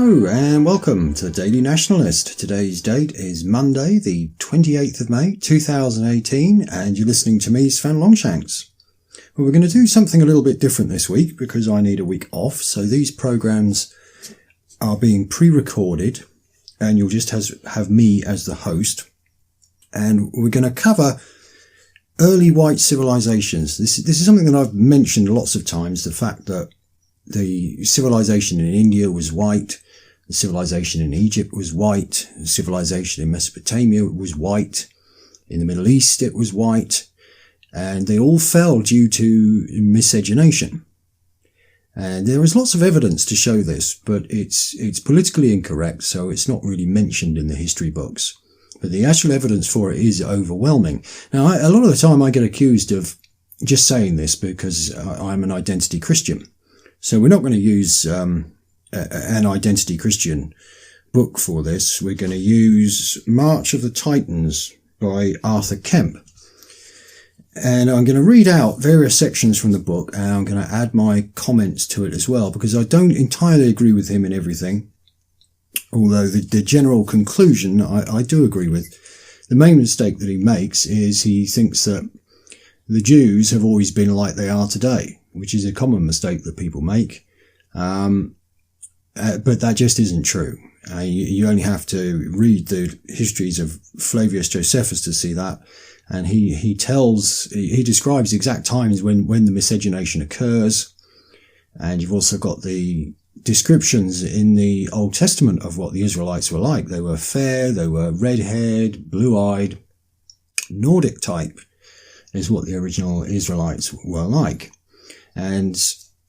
Hello and welcome to the Daily Nationalist. Today's date is Monday, the 28th of May, 2018, and you're listening to me, Sven Longshanks. Well, we're going to do something a little bit different this week because I need a week off. So these programs are being pre-recorded and you'll just have me as the host. And we're going to cover early white civilizations. This is something that I've mentioned lots of times, the fact that the civilization in India was white, the civilization in Egypt was white, the civilization in Mesopotamia was white, in the Middle East it was white, and they all fell due to miscegenation. And there is lots of evidence to show this, but it's politically incorrect, so it's not really mentioned in the history books. But the actual evidence for it is overwhelming. Now, a lot of the time I get accused of just saying this because I'm an identity Christian. So we're not going to use an identity Christian book for this. We're going to use March of the Titans by Arthur Kemp. And I'm going to read out various sections from the book and I'm going to add my comments to it as well because I don't entirely agree with him in everything. Although the general conclusion I do agree with. The main mistake that he makes is he thinks that the Jews have always been like they are today, which is a common mistake that people make. But that just isn't true. You only have to read the histories of Flavius Josephus to see that. And he describes exact times when the miscegenation occurs. And you've also got the descriptions in the Old Testament of what the Israelites were like. They were fair, they were red-haired, blue-eyed, Nordic type is what the original Israelites were like. And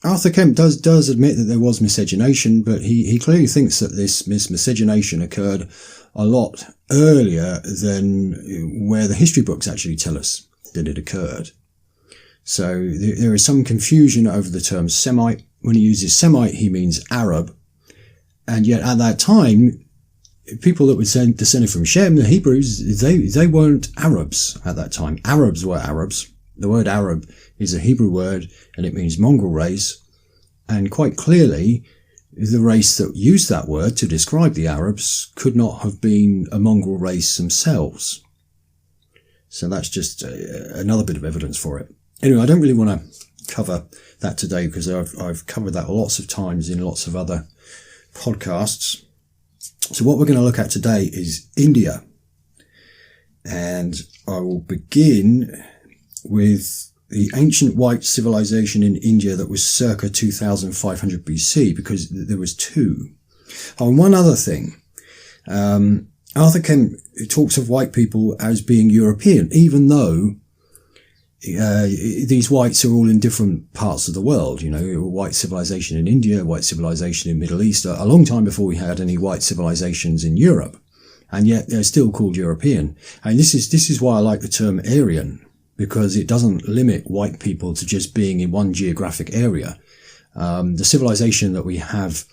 Arthur Kemp does admit that there was miscegenation, but he clearly thinks that this miscegenation occurred a lot earlier than where the history books actually tell us that it occurred. So there is some confusion over the term Semite. When he uses Semite, he means Arab. And yet at that time, people that were descended from Shem, the Hebrews, they weren't Arabs at that time. Arabs were Arabs. The word Arab is a Hebrew word and it means mongrel race. And quite clearly, the race that used that word to describe the Arabs could not have been a mongrel race themselves. So that's just another bit of evidence for it. Anyway, I don't really want to cover that today because I've covered that lots of times in lots of other podcasts. So what we're going to look at today is India. And I will begin with the ancient white civilization in India that was circa 2500 BC because there was two. Oh, and one other thing. Arthur Kemp talks of white people as being European, even though these whites are all in different parts of the world. You know, white civilization in India, white civilization in Middle East, a long time before we had any white civilizations in Europe. And yet they're still called European. And this is why I like the term Aryan, because it doesn't limit white people to just being in one geographic area. The civilization that we have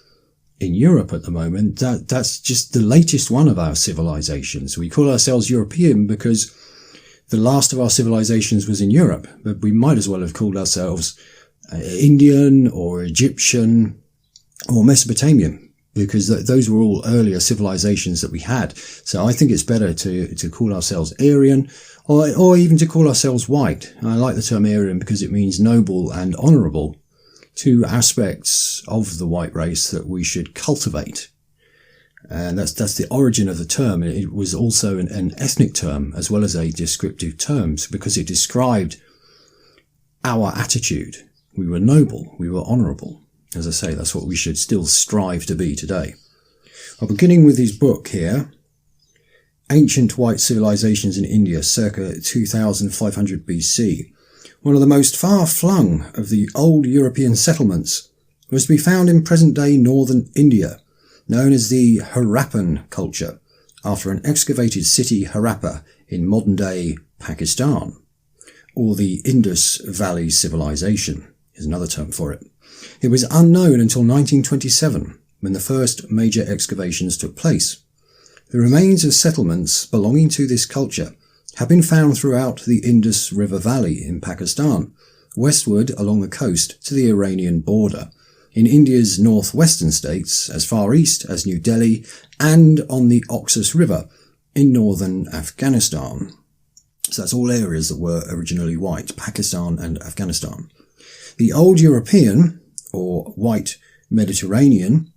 in Europe at the moment, that's just the latest one of our civilizations. We call ourselves European because the last of our civilizations was in Europe, but we might as well have called ourselves Indian or Egyptian or Mesopotamian because those were all earlier civilizations that we had. So I think it's better to call ourselves Aryan or even to call ourselves white. I like the term Aryan because it means noble and honourable, two aspects of the white race that we should cultivate. And that's the origin of the term. It was also an ethnic term as well as a descriptive term because it described our attitude. We were noble, we were honourable. As I say, that's what we should still strive to be today. I'm beginning with his book here, Ancient White Civilizations in India, circa 2500 BC. One of the most far-flung of the old European settlements was to be found in present-day northern India, known as the Harappan culture, after an excavated city Harappa in modern-day Pakistan, or the Indus Valley Civilization is another term for it. It was unknown until 1927, when the first major excavations took place. The remains of settlements belonging to this culture have been found throughout the Indus River Valley in Pakistan, westward along the coast to the Iranian border, in India's northwestern states as far east as New Delhi and on the Oxus River in northern Afghanistan. So that's all areas that were originally white, Pakistan and Afghanistan. The old European, or white Mediterranean,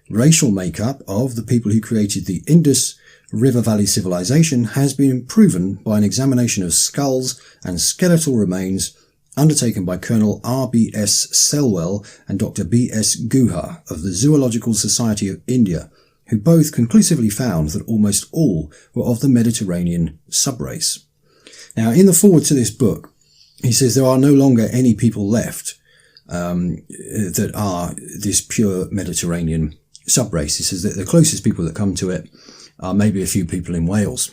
racial makeup of the people who created the Indus River Valley civilization has been proven by an examination of skulls and skeletal remains undertaken by Colonel R.B.S. Selwell and Dr. B.S. Guha of the Zoological Society of India, who both conclusively found that almost all were of the Mediterranean subrace. Now, in the foreword to this book, he says there are no longer any people left that are this pure Mediterranean subrace. He says that the closest people that come to it are maybe a few people in Wales.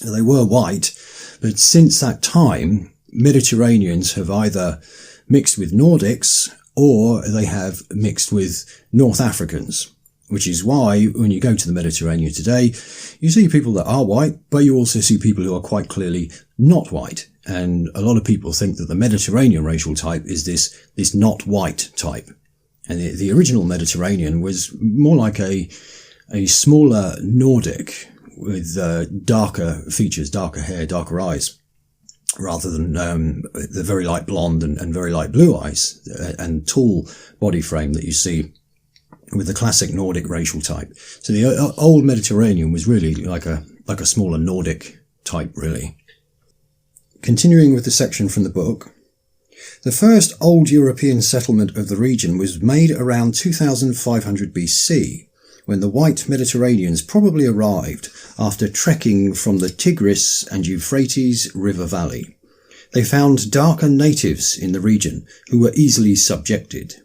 They were white, but since that time, Mediterraneans have either mixed with Nordics or they have mixed with North Africans, which is why when you go to the Mediterranean today, you see people that are white, but you also see people who are quite clearly not white. And a lot of people think that the Mediterranean racial type is this not white type. And the original Mediterranean was more like a smaller Nordic with darker features, darker hair, darker eyes, rather than the very light blonde and very light blue eyes and tall body frame that you see with the classic Nordic racial type. So the old Mediterranean was really like a smaller Nordic type, really. Continuing with the section from the book, the first old European settlement of the region was made around 2500 BC, when the white Mediterraneans probably arrived after trekking from the Tigris and Euphrates River Valley. They found darker natives in the region who were easily subjected.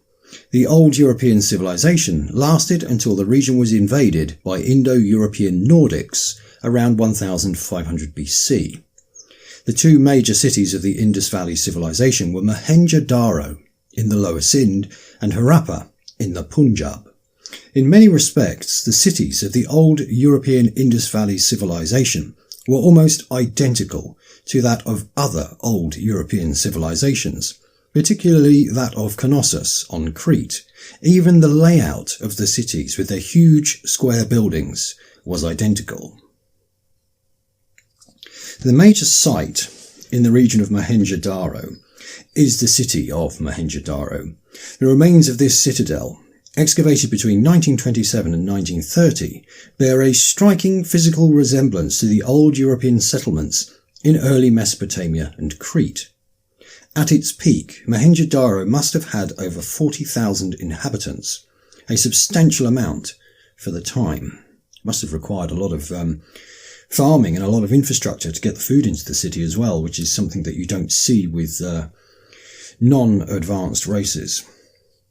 The old European civilization lasted until the region was invaded by Indo-European Nordics around 1500 BC. The two major cities of the Indus Valley civilization were Mohenjo-Daro in the Lower Sind and Harappa in the Punjab. In many respects, the cities of the old European Indus Valley civilization were almost identical to that of other old European civilizations, particularly that of Knossos on Crete. Even the layout of the cities with their huge square buildings was identical. The major site in the region of Mohenjo-Daro is the city of Mohenjo-Daro. The remains of this citadel, excavated between 1927 and 1930, bear a striking physical resemblance to the old European settlements in early Mesopotamia and Crete. At its peak, Mohenjo-Daro must have had over 40,000 inhabitants, a substantial amount for the time. It must have required a lot of farming and a lot of infrastructure to get the food into the city as well, which is something that you don't see with non-advanced races.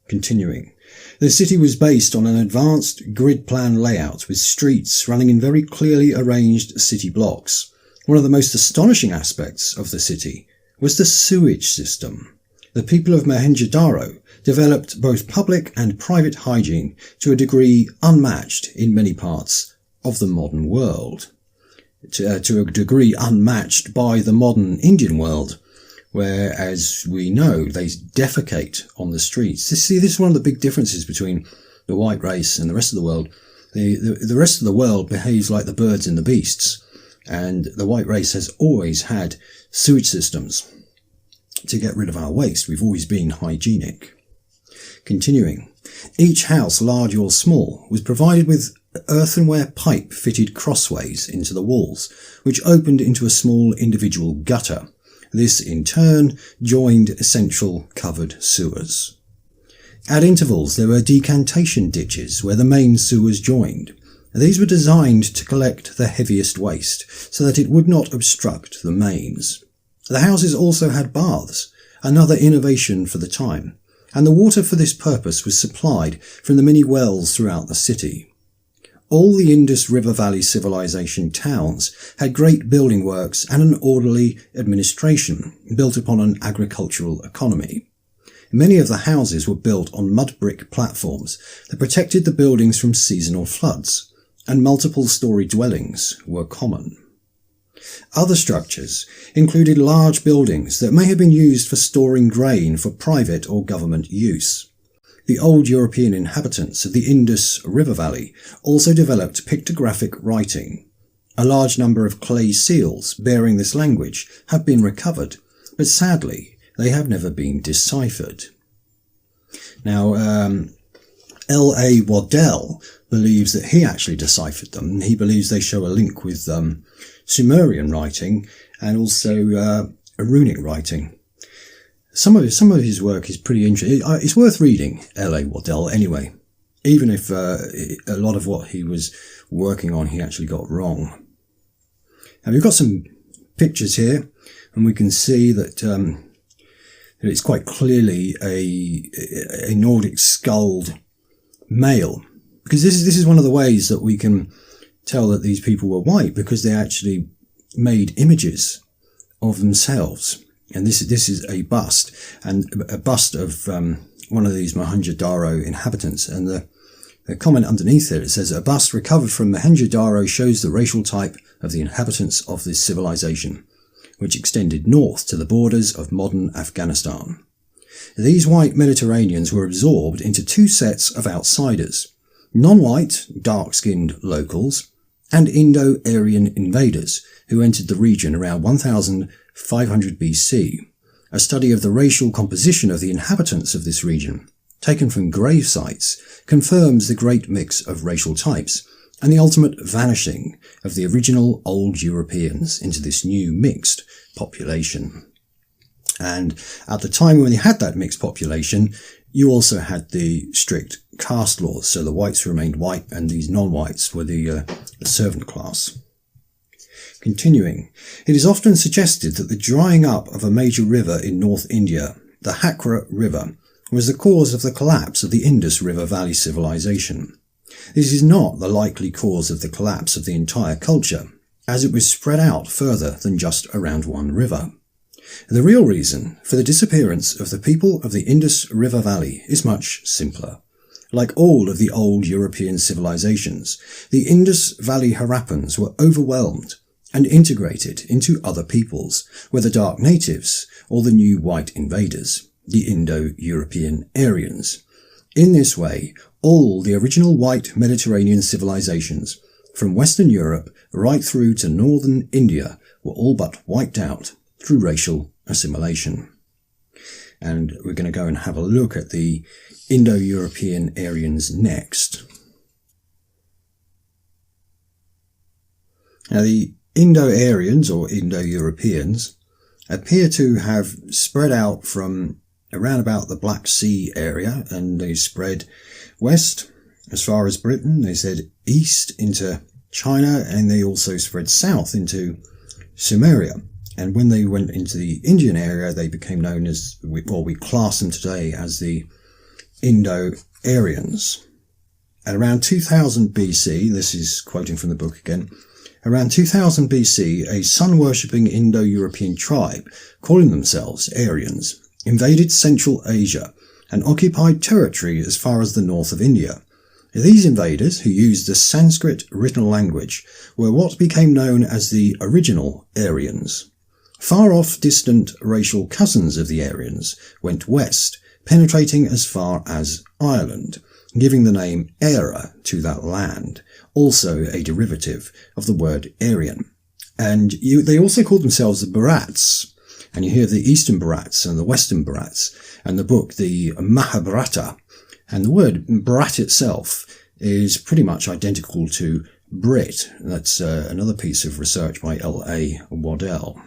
Continuing. The city was based on an advanced grid plan layout with streets running in very clearly arranged city blocks. One of the most astonishing aspects of the city was the sewage system. The people of Mohenjo-Daro developed both public and private hygiene to a degree unmatched in many parts of the modern world. To a degree unmatched by the modern Indian world, where, as we know, they defecate on the streets. This is one of the big differences between the white race and the rest of the world. The rest of the world behaves like the birds and the beasts, and the white race has always had sewage systems to get rid of our waste. We've always been hygienic. Continuing. Each house, large or small, was provided with earthenware pipe fitted crossways into the walls, which opened into a small individual gutter. This, in turn, joined central covered sewers. At intervals, there were decantation ditches where the main sewers joined. These were designed to collect the heaviest waste, so that it would not obstruct the mains. The houses also had baths, another innovation for the time, and the water for this purpose was supplied from the many wells throughout the city. All the Indus River Valley civilization towns had great building works and an orderly administration built upon an agricultural economy. Many of the houses were built on mud brick platforms that protected the buildings from seasonal floods, and multiple-storey dwellings were common. Other structures included large buildings that may have been used for storing grain for private or government use. The old European inhabitants of the Indus River Valley also developed pictographic writing. A large number of clay seals bearing this language have been recovered, but sadly they have never been deciphered. Now, L.A. Waddell believes that he actually deciphered them. He believes they show a link with Sumerian writing and also runic writing. Some of his work is pretty interesting. It's worth reading, L.A. Waddell, anyway, even if a lot of what he was working on he actually got wrong. Now, we've got some pictures here, and we can see that it's quite clearly a Nordic skulled male, because this is one of the ways that we can tell that these people were white, because they actually made images of themselves. And this is a bust, and a bust of one of these Mohenjo-Daro inhabitants. And the comment underneath it says, "A bust recovered from Mohenjo-Daro shows the racial type of the inhabitants of this civilization, which extended north to the borders of modern Afghanistan." These white Mediterraneans were absorbed into two sets of outsiders: non-white, dark-skinned locals, and Indo-Aryan invaders who entered the region around 1500 BC. A study of the racial composition of the inhabitants of this region, taken from grave sites, confirms the great mix of racial types and the ultimate vanishing of the original old Europeans into this new mixed population. And at the time when you had that mixed population, you also had the strict caste laws, so the whites remained white and these non-whites were the servant class. Continuing, it is often suggested that the drying up of a major river in North India, the Hakra River, was the cause of the collapse of the Indus River Valley civilization. This is not the likely cause of the collapse of the entire culture, as it was spread out further than just around one river. The real reason for the disappearance of the people of the Indus River Valley is much simpler. Like all of the old European civilizations, the Indus Valley Harappans were overwhelmed and integrated into other peoples, whether dark natives or the new white invaders, the Indo-European Aryans. In this way, all the original white Mediterranean civilizations, from Western Europe right through to northern India, were all but wiped out through racial assimilation. And we're going to go and have a look at the Indo-European Aryans next. Now, the Indo-Aryans, or Indo-Europeans, appear to have spread out from around about the Black Sea area, and they spread west as far as Britain. They said east into China, and they also spread south into Sumeria. And when they went into the Indian area, they became known as, we class them today as the Indo-Aryans. At around 2000 BC, this is quoting from the book again, around 2000 BC, a sun-worshipping Indo-European tribe, calling themselves Aryans, invaded Central Asia and occupied territory as far as the north of India. These invaders, who used the Sanskrit written language, were what became known as the original Aryans. Far-off distant racial cousins of the Aryans went west, penetrating as far as Ireland, giving the name Era to that land, also a derivative of the word Aryan. And they also called themselves the Bharats, and you hear the Eastern Bharats and the Western Bharats, and the book, the Mahabharata. And the word Bharat itself is pretty much identical to Brit. That's another piece of research by L.A. Waddell.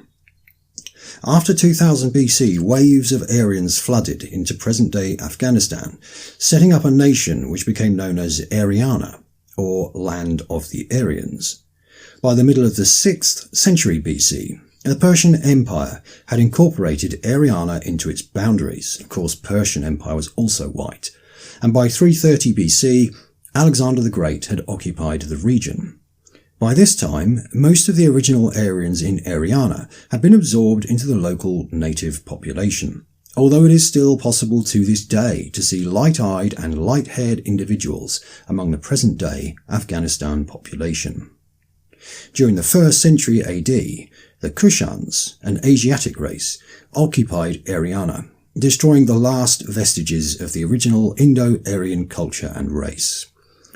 After 2000 BC, waves of Aryans flooded into present-day Afghanistan, setting up a nation which became known as Ariana, or Land of the Aryans. By the middle of the 6th century BC, the Persian Empire had incorporated Ariana into its boundaries. Of course, Persian Empire was also white. And by 330 BC, Alexander the Great had occupied the region. By this time, most of the original Aryans in Ariana had been absorbed into the local native population, although it is still possible to this day to see light-eyed and light-haired individuals among the present-day Afghanistan population. During the 1st century AD, the Kushans, an Asiatic race, occupied Ariana, destroying the last vestiges of the original Indo-Aryan culture and race.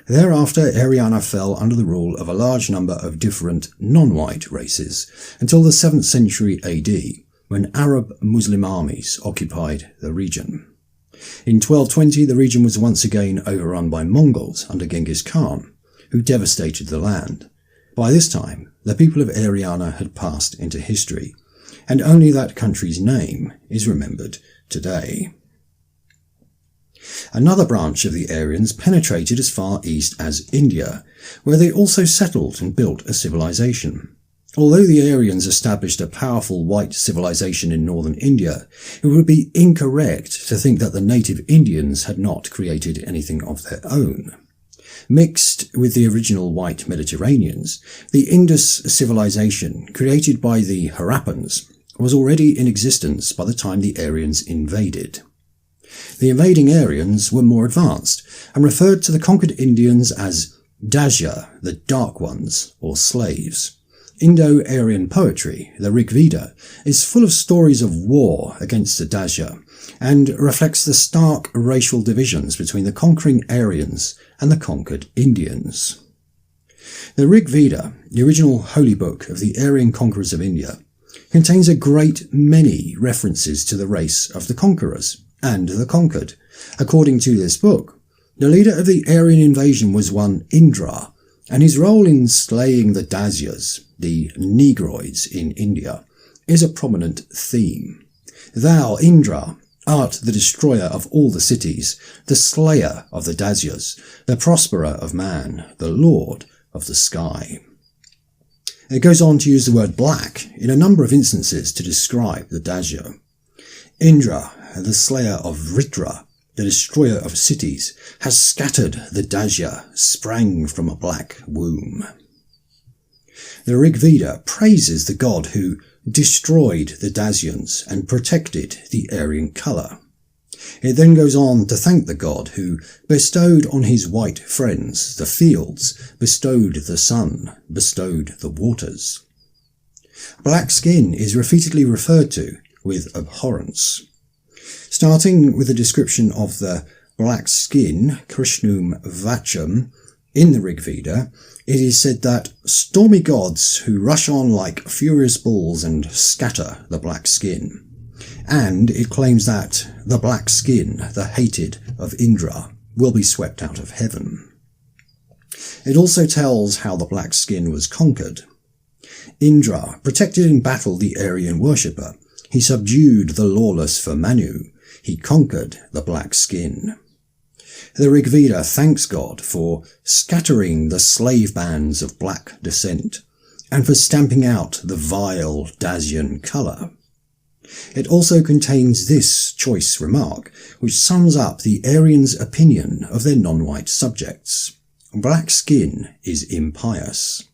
Thereafter, Ariana fell under the rule of a large number of different non-white races until the 7th century AD, when Arab Muslim armies occupied the region. In 1220, the region was once again overrun by Mongols under Genghis Khan, who devastated the land. By this time, the people of Ariana had passed into history, and only that country's name is remembered today. Another branch of the Aryans penetrated as far east as India, where they also settled and built a civilization. Although the Aryans established a powerful white civilization in northern India, it would be incorrect to think that the native Indians had not created anything of their own. Mixed with the original white Mediterraneans, the Indus civilization, created by the Harappans, was already in existence by the time the Aryans invaded. The invading Aryans were more advanced and referred to the conquered Indians as Dazya, the Dark Ones, or slaves. Indo-Aryan poetry, the Rig Veda, is full of stories of war against the Dazya and reflects the stark racial divisions between the conquering Aryans and the conquered Indians. The Rig Veda, the original holy book of the Aryan conquerors of India, contains a great many references to the race of the conquerors and the conquered. According to this book, the leader of the Aryan invasion was one Indra, and his role in slaying the Dazyas, the Negroids in India, is a prominent theme. Thou, Indra, art the destroyer of all the cities, the slayer of the Dazyas, the prosperer of man, the lord of the sky. It goes on to use the word black in a number of instances to describe the Dazya. Indra, the slayer of Vritra, the destroyer of cities, has scattered the Dazya, sprang from a black womb. The Rig Veda praises the god who destroyed the Dazyans and protected the Aryan colour. It then goes on to thank the god who bestowed on his white friends the fields, bestowed the sun, bestowed the waters. Black skin is repeatedly referred to with abhorrence. Starting with a description of the black skin, Krishnum Vacham, in the Rig Veda, it is said that stormy gods who rush on like furious bulls and scatter the black skin. And it claims that the black skin, the hated of Indra, will be swept out of heaven. It also tells how the black skin was conquered. Indra protected in battle the Aryan worshipper. He subdued the lawless for Manu. He conquered the black skin. The Rig Veda thanks God for scattering the slave bands of black descent and for stamping out the vile Dazyan colour. It also contains this choice remark, which sums up the Aryans' opinion of their non-white subjects. Black skin is impious.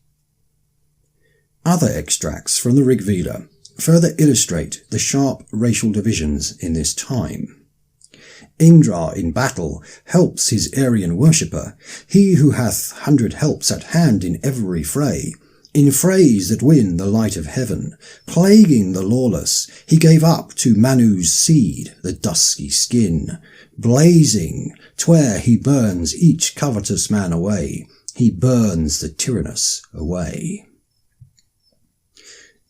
Other extracts from the Rig Veda further illustrate the sharp racial divisions in this time. Indra in battle helps his Aryan worshipper, he who hath 100 helps at hand in every fray. In frays that win the light of heaven, plaguing the lawless, he gave up to Manu's seed the dusky skin. Blazing, 'twere he burns each covetous man away, he burns the tyrannous away.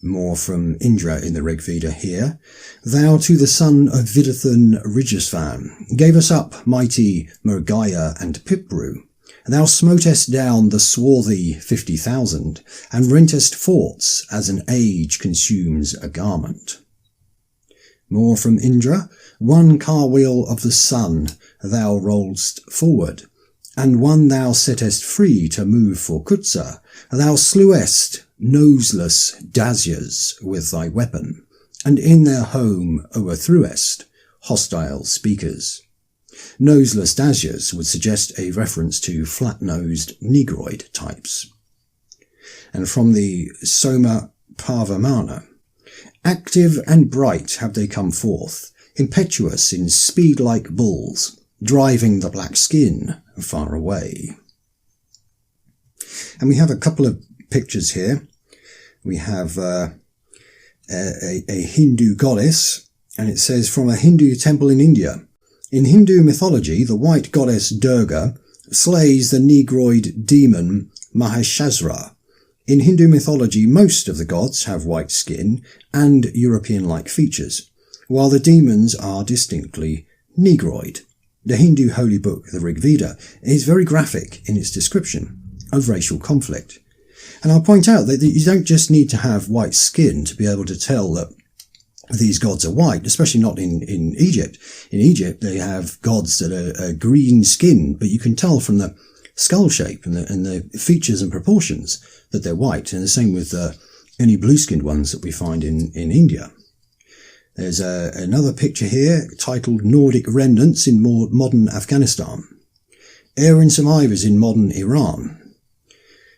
More from Indra in the Rig Veda here. Thou to the son of Vidathan Rijasvan gavest up mighty Murgaya and Pipru. Thou smotest down the swarthy 50,000, and rentest forts as an age consumes a garment. More from Indra. One car-wheel of the sun thou rolledst forward, and one thou settest free to move for Kutsa. Thou slewest noseless Dazyas with thy weapon, and in their home overthrewest hostile speakers. Noseless Dazyas would suggest a reference to flat-nosed Negroid types. And from the Soma Pavamana, active and bright have they come forth, impetuous in speed like bulls, driving the black skin far away. And we have a couple of pictures here. We have a Hindu goddess, and it says, from a Hindu temple in India. In Hindu mythology, the white goddess Durga slays the negroid demon Mahishasura. In Hindu mythology, most of the gods have white skin and European-like features, while the demons are distinctly negroid. The Hindu holy book, the Rig Veda, is very graphic in its description of racial conflict. And I'll point out that you don't just need to have white skin to be able to tell that these gods are white, especially not in Egypt. In Egypt, they have gods that are green skinned, but you can tell from the skull shape and the features and proportions that they're white, and the same with any blue-skinned ones that we find in India. There's another picture here titled Nordic Remnants in Modern Afghanistan. Aryan survivors in modern Iran.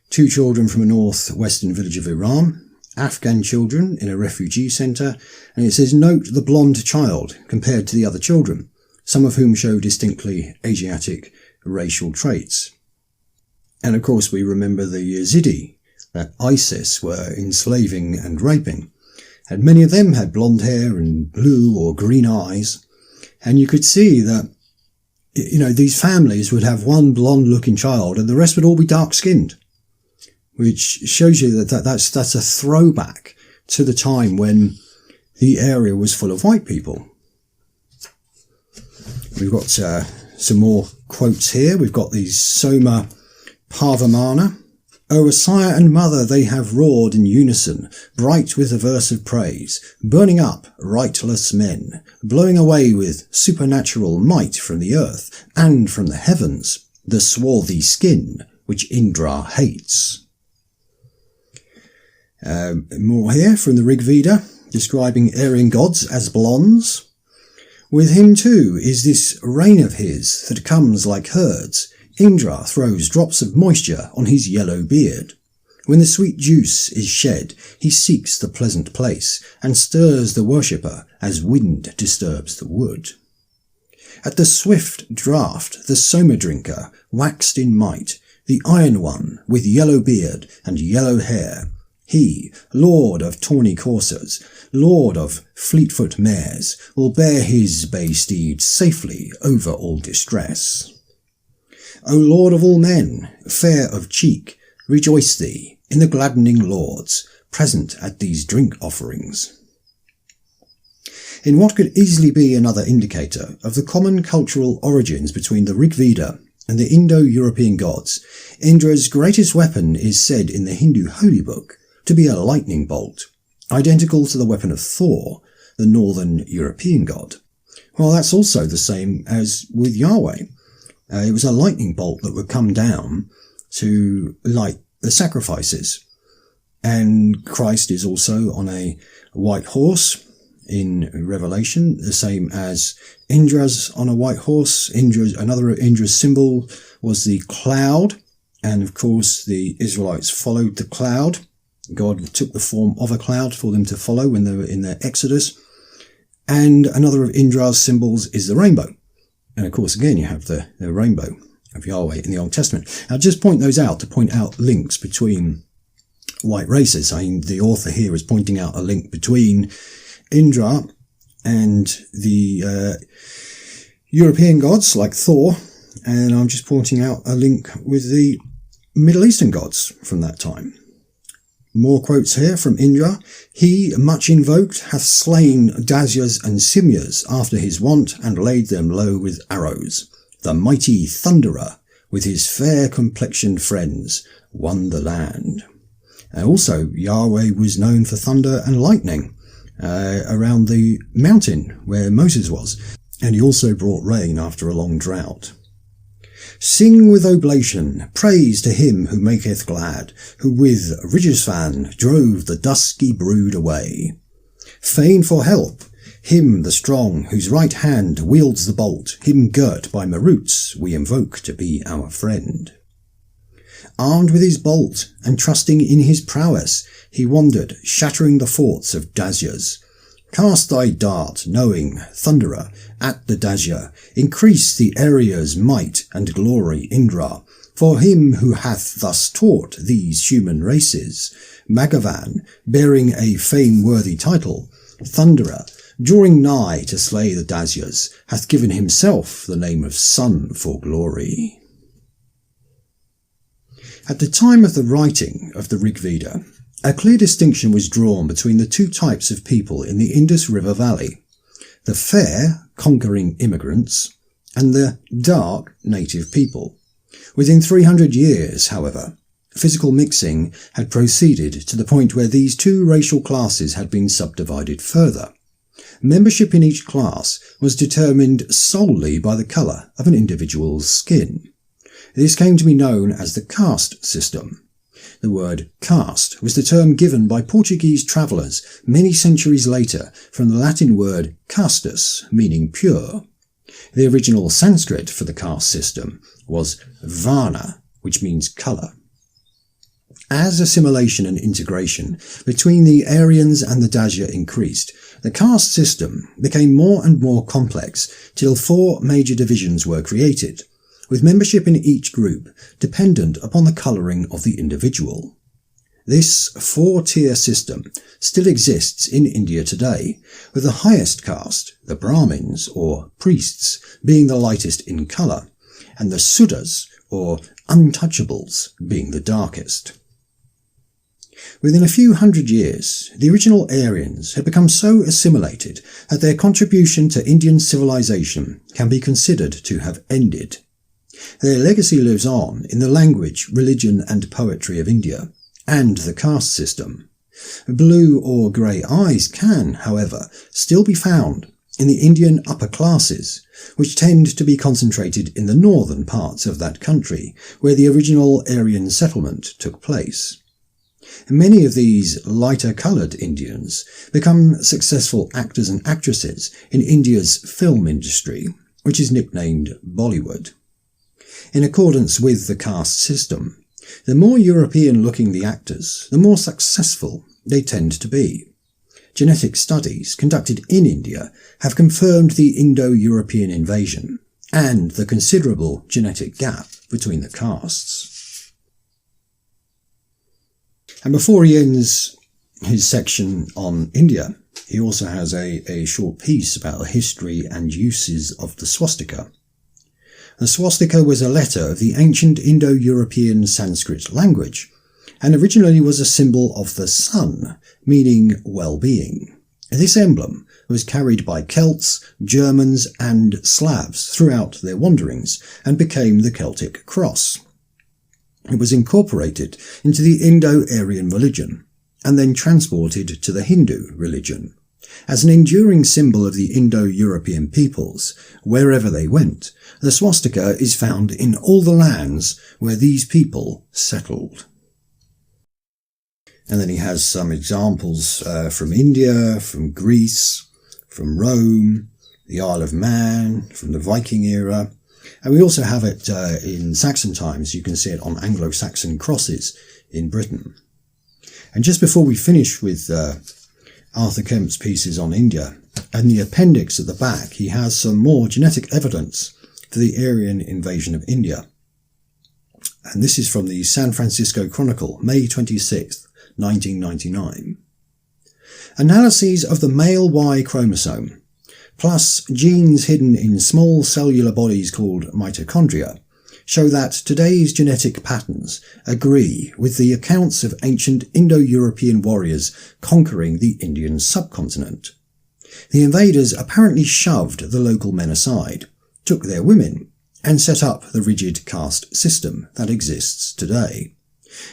2 children from a northwestern village of Iran. Afghan children in a refugee centre. And it says, note the blonde child compared to the other children, some of whom show distinctly Asiatic racial traits. And of course we remember the Yazidi that ISIS were enslaving and raping. And many of them had blonde hair and blue or green eyes. And you could see that, you know, these families would have one blonde looking child and the rest would all be dark skinned, which shows you that's a throwback to the time when the area was full of white people. We've got some more quotes here. We've got the Soma Pavamana. O sire and mother, they have roared in unison, bright with a verse of praise, burning up rightless men, blowing away with supernatural might from the earth and from the heavens, the swarthy skin which Indra hates. More here from the Rig Veda, describing Aryan gods as blondes. With him too is this rain of his that comes like herds. Indra throws drops of moisture on his yellow beard. When the sweet juice is shed, he seeks the pleasant place, and stirs the worshipper as wind disturbs the wood. At the swift draught, the Soma drinker, waxed in might, the iron one, with yellow beard and yellow hair, he, lord of tawny coursers, lord of fleetfoot mares, will bear his bay steed safely over all distress. O Lord of all men, fair of cheek, rejoice thee in the gladdening lords, present at these drink offerings. In what could easily be another indicator of the common cultural origins between the Rig Veda and the Indo-European gods, Indra's greatest weapon is said in the Hindu holy book to be a lightning bolt, identical to the weapon of Thor, the northern European god. Well, that's also the same as with Yahweh. It was a lightning bolt that would come down to light the sacrifices. And Christ is also on a white horse in Revelation, the same as Indra's on a white horse. Another of Indra's symbol was the cloud. And of course, the Israelites followed the cloud. God took the form of a cloud for them to follow when they were in their Exodus. And another of Indra's symbols is the rainbow. And of course, again, you have the rainbow of Yahweh in the Old Testament. I'll just point those out to point out links between white races. I mean, the author here is pointing out a link between Indra and the European gods like Thor. And I'm just pointing out a link with the Middle Eastern gods from that time. More quotes here from Indra. He, much invoked, hath slain Dasyas and Simyas after his wont, and laid them low with arrows. The mighty Thunderer, with his fair complexioned friends, won the land. And also, Yahweh was known for thunder and lightning around the mountain where Moses was. And he also brought rain after a long drought. Sing with oblation, praise to him who maketh glad, who with Rijisvan drove the dusky brood away. Fain for help, him the strong, whose right hand wields the bolt, him girt by Maruts, we invoke to be our friend. Armed with his bolt, and trusting in his prowess, he wandered, shattering the forts of Dasyas. Cast thy dart, knowing, Thunderer, at the Dasya, increase the area's might and glory, Indra, for him who hath thus taught these human races. Magavan, bearing a fame-worthy title, Thunderer, drawing nigh to slay the Dasyas, hath given himself the name of Son for glory. At the time of the writing of the Rig Veda, a clear distinction was drawn between the two types of people in the Indus River Valley: the fair, conquering immigrants, and the dark, native people. Within 300 years, however, physical mixing had proceeded to the point where these two racial classes had been subdivided further. Membership in each class was determined solely by the colour of an individual's skin. This came to be known as the caste system. The word caste was the term given by Portuguese travellers many centuries later from the Latin word castus, meaning pure. The original Sanskrit for the caste system was varna, which means colour. As assimilation and integration between the Aryans and the Dasya increased, the caste system became more and more complex till 4 major divisions were created, with membership in each group dependent upon the colouring of the individual. This 4-tier system still exists in India today, with the highest caste, the Brahmins or priests, being the lightest in colour, and the Sudras or untouchables being the darkest. Within a few hundred years, the original Aryans had become so assimilated that their contribution to Indian civilization can be considered to have ended. Their legacy lives on in the language, religion and poetry of India, and the caste system. Blue or grey eyes can, however, still be found in the Indian upper classes, which tend to be concentrated in the northern parts of that country, where the original Aryan settlement took place. Many of these lighter-coloured Indians become successful actors and actresses in India's film industry, which is nicknamed Bollywood. In accordance with the caste system, the more European-looking the actors, the more successful they tend to be. Genetic studies conducted in India have confirmed the Indo-European invasion and the considerable genetic gap between the castes. And before he ends his section on India, he also has a short piece about the history and uses of the swastika. The swastika was a letter of the ancient Indo-European Sanskrit language, and originally was a symbol of the sun, meaning well-being. This emblem was carried by Celts, Germans and Slavs throughout their wanderings, and became the Celtic cross. It was incorporated into the Indo-Aryan religion, and then transported to the Hindu religion. As an enduring symbol of the Indo-European peoples, wherever they went, the swastika is found in all the lands where these people settled. And then he has some examples from India, from Greece, from Rome, the Isle of Man, from the Viking era. And we also have it in Saxon times. You can see it on Anglo-Saxon crosses in Britain. And just before we finish with Arthur Kemp's pieces on India, and the appendix at the back, he has some more genetic evidence for the Aryan invasion of India. And this is from the San Francisco Chronicle, May 26th, 1999. Analyses of the male Y chromosome, plus genes hidden in small cellular bodies called mitochondria, show that today's genetic patterns agree with the accounts of ancient Indo-European warriors conquering the Indian subcontinent. The invaders apparently shoved the local men aside, took their women, and set up the rigid caste system that exists today.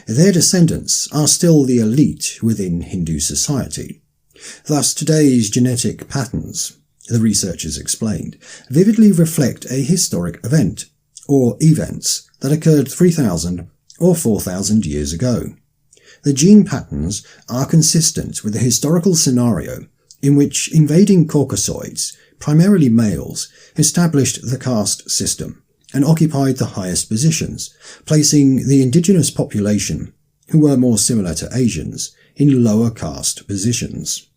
Their descendants are still the elite within Hindu society. Thus today's genetic patterns, the researchers explained, vividly reflect a historic event, or events, that occurred 3,000 or 4,000 years ago. The gene patterns are consistent with the historical scenario in which invading Caucasoids, primarily males, established the caste system and occupied the highest positions, placing the indigenous population, who were more similar to Asians, in lower caste positions.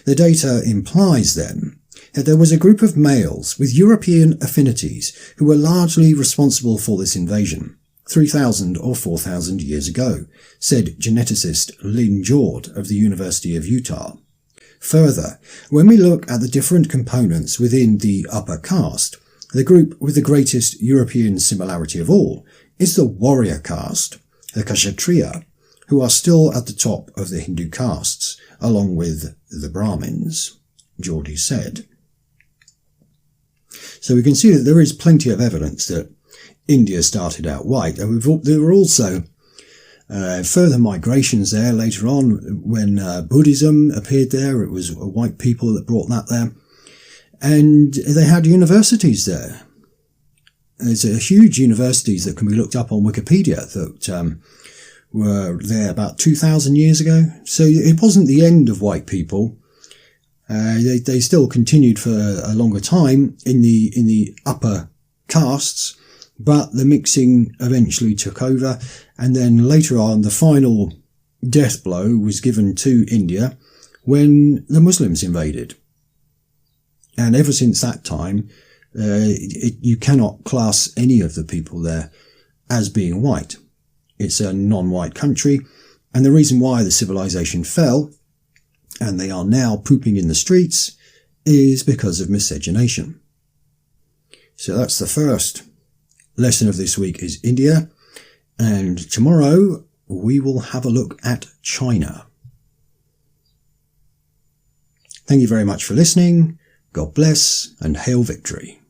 The data implies, then, that there was a group of males with European affinities who were largely responsible for this invasion, 3,000 or 4,000 years ago, said geneticist Lynn Jord of the University of Utah. Further, when we look at the different components within the upper caste, the group with the greatest European similarity of all is the warrior caste, the Kshatriya, who are still at the top of the Hindu castes, along with the Brahmins, Geordie said. So we can see that there is plenty of evidence that India started out white, and there were also further migrations there later on. When Buddhism appeared there, it was white people that brought that there, and they had universities there. There's a huge universities that can be looked up on Wikipedia that were there about 2,000 years ago. So it wasn't the end of white people. They still continued for a longer time in the upper castes, but the mixing eventually took over, and then later on the final death blow was given to India when the Muslims invaded. And ever since that time, you cannot class any of the people there as being white. It's a non-white country, and the reason why the civilization fell, and they are now pooping in the streets, is because of miscegenation. So that's the first lesson of this week, is India, and tomorrow we will have a look at China. Thank you very much for listening. God bless, and hail victory.